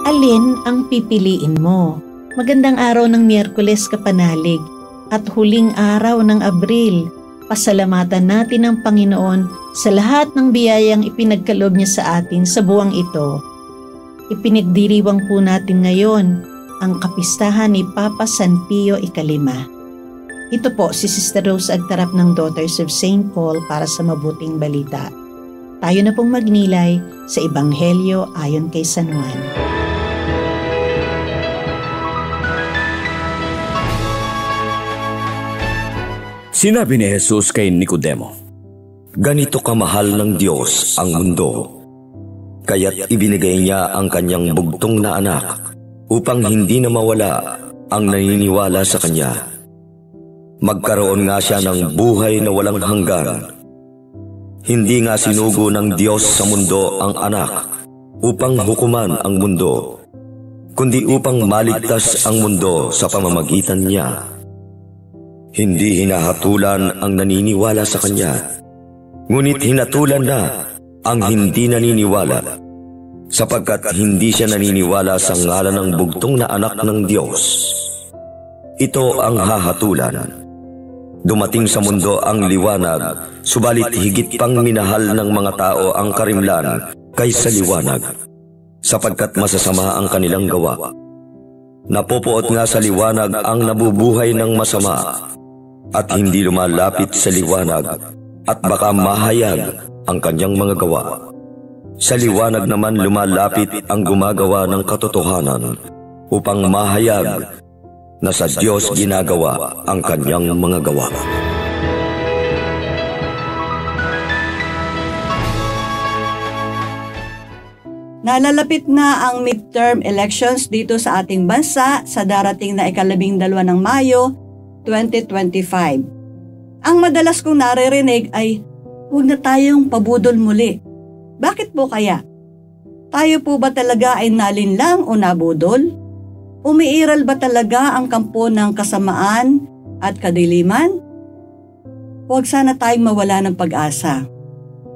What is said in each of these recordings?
Alin ang pipiliin mo? Magandang araw ng Miyerkules, kapanalig, at huling araw ng Abril. Pasalamatan natin ang Panginoon sa lahat ng biyayang ipinagkaloob niya sa atin sa buwang ito. Ipinagdiriwang po natin ngayon ang kapistahan ni Papa San Pio IX. Ito po si Sister Rose Agtarap ng Daughters of St. Paul para sa mabuting balita. Tayo na pong magnilay sa Ebanghelyo ayon kay San Juan. Sinabi ni Jesus kay Nicodemo, "Ganito kamahal ng Diyos ang mundo, kaya't ibinigay niya ang kanyang bugtong na anak upang hindi na mawala ang naniniwala sa kanya. Magkaroon nga siya ng buhay na walang hanggan. Hindi nga sinugo ng Diyos sa mundo ang anak upang hukuman ang mundo, kundi upang maligtas ang mundo sa pamamagitan niya. Hindi hinahatulan ang naniniwala sa kanya, ngunit hinatulan na ang hindi naniniwala, sapagkat hindi siya naniniwala sa ngalan ng bugtong na anak ng Diyos. Ito ang hahatulan. Dumating sa mundo ang liwanag, subalit higit pang minahal ng mga tao ang karimlan kaysa liwanag, sapagkat masasama ang kanilang gawa. Napupuot nga sa liwanag ang nabubuhay ng masama, at hindi lumalapit sa liwanag, at baka mahayag ang kanyang mga gawa. Sa liwanag naman lumalapit ang gumagawa ng katotohanan, upang mahayag na sa Diyos ginagawa ang kanyang mga gawa." Nalalapit na ang midterm elections dito sa ating bansa sa darating na 12 ng Mayo, 2025. Ang madalas kong naririnig ay, huwag na tayong pabudol muli. Bakit po kaya? Tayo po ba talaga ay nalinlang o nabudol? Umiiral ba talaga ang kampo ng kasamaan at kadiliman? Huwag sana tayong mawala ng pag-asa.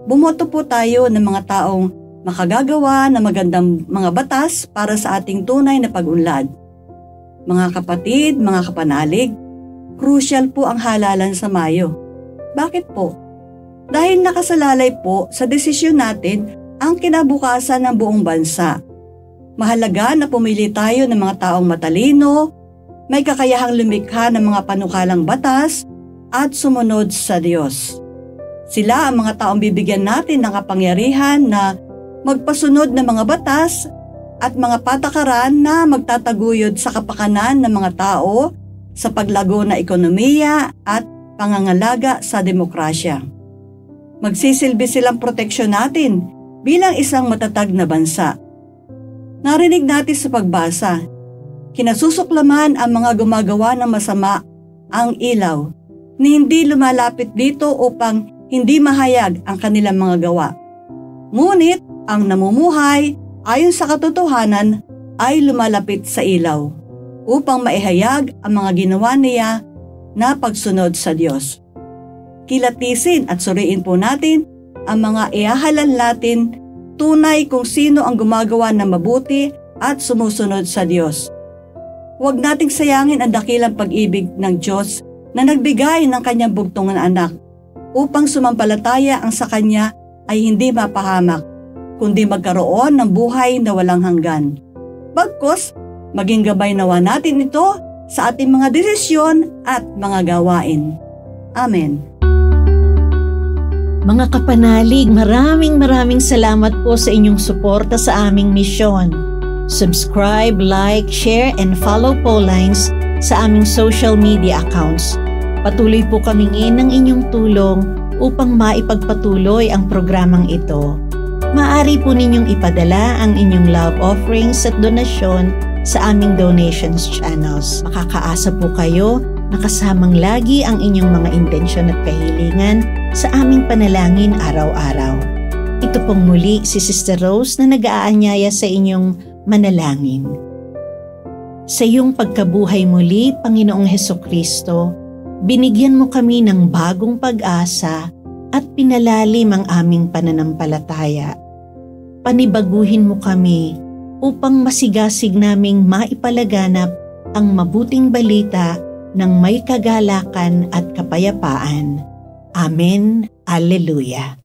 Bumoto po tayo ng mga taong makagagawa ng magandang mga batas para sa ating tunay na pag-unlad. Mga kapatid, mga kapanalig, crucial po ang halalan sa Mayo. Bakit po? Dahil nakasalalay po sa desisyon natin ang kinabukasan ng buong bansa. Mahalaga na pumili tayo ng mga taong matalino, may kakayahang lumikha ng mga panukalang batas at sumunod sa Diyos. Sila ang mga taong bibigyan natin ng kapangyarihan na magpasunod ng mga batas at mga patakaran na magtataguyod sa kapakanan ng mga tao sa paglago na ekonomiya at pangangalaga sa demokrasya. Magsisilbi silang proteksyon natin bilang isang matatag na bansa. Narinig natin sa pagbasa, kinasusuklaman ang mga gumagawa ng masama ang ilaw, ni hindi lumalapit dito upang hindi mahayag ang kanilang mga gawa. Ngunit ang namumuhay ayon sa katotohanan ay lumalapit sa ilaw, upang maihayag ang mga ginawa niya na pagsunod sa Diyos. Kilatisin at suriin po natin ang mga ihahalal natin tunay kung sino ang gumagawa ng mabuti at sumusunod sa Diyos. Huwag nating sayangin ang dakilang pag-ibig ng Diyos na nagbigay ng kanyang bugtong na anak upang sumampalataya ang sa kanya ay hindi mapahamak, kundi magkaroon ng buhay na walang hanggan. Bagkus, maging gabay nawa natin ito sa ating mga desisyon at mga gawain. Amen. Mga kapanalig, maraming salamat po sa inyong suporta sa aming misyon. Subscribe, like, share, and follow Paulines sa aming social media accounts. Patuloy po kaming ng inyong tulong upang maipagpatuloy ang programang ito. Maaari po ninyong ipadala ang inyong love offerings at donasyon sa aming donations channels. Makakaasa po kayo na kasamang lagi ang inyong mga intensyon at kahilingan sa aming panalangin araw-araw. Ito pong muli si Sister Rose na nag-aanyaya sa inyong manalangin. Sa iyong pagkabuhay muli, Panginoong Hesukristo, binigyan mo kami ng bagong pag-asa at pinalalim ang aming pananampalataya. Panibaguhin mo kami upang masigasig naming maipalaganap ang mabuting balita ng may kagalakan at kapayapaan. Amen. Alleluia.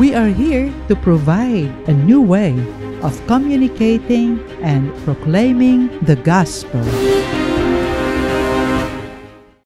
We are here to provide a new way of communicating and proclaiming the gospel.